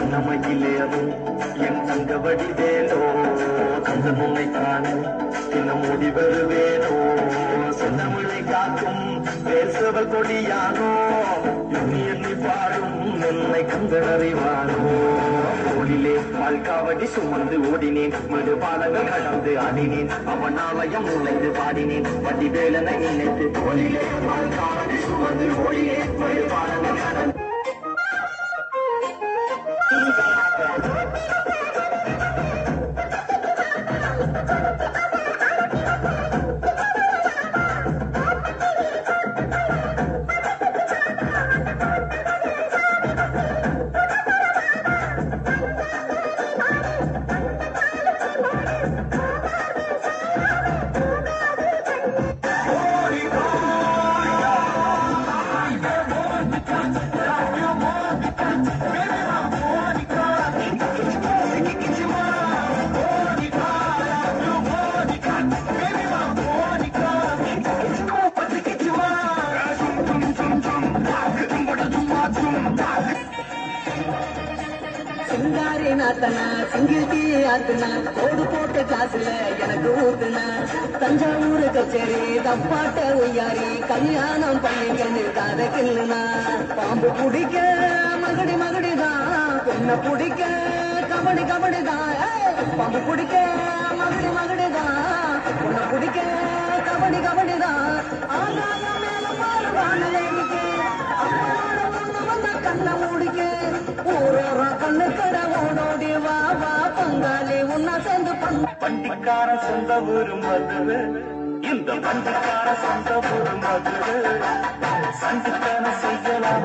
வண்ணமயிலேறும் என் தங்க வடிவேலோ தந்த முன்னை காணும் தினம் ஓடி வருவேனோ சொந்தமிழை காக்கும் பேசுவ கொடியானோ எண்ணி எண்ணி பாடும் என்னை கண்கள் அறிவானோ தோளிலே பால்காவடி சுமந்து ஓடினேன் மறு பாலங்கள் கடந்து ஆடினேன் அவன் ஆலயம் நுழைந்து பாடினேன் வடிவேலனை நினைத்து தோளிலே பால்காவடி சுமந்து ஓடினேன் மறு பாலங்கள் கடந்து சிங்காரி நாத்தனா சிங்கிட்டி ஆத்துனா கோடு போட்ட காசுல எனக்கு ஊத்துனா தஞ்சாவூர் கச்சேரி தப்பாட்ட ஒய்யாரி கல்யாணம் பண்ணிக்கன்னு காத கிள்ளுனா பாம்பு பிடிக்க மகடி மகடிதான் பொண்ணை பிடிக்க கபடி கபடிதான் பாம்பு பிடிக்க மகடி மகடிதான் பொண்ணை பிடிக்க கபடி கபடிதான் ஆகாத மேல பாருவான கண்ண மூடிக்க ஊரோர கண்ணு கட ஓடோடி வா வா பங்காளி உன்ன சேர்ந்து பண்டிக்கார சொந்த ஊரு மதுரை இந்த பண்டிக்கார சொந்த ஊரு மதுரை சண்டிக்கான செய்யலாம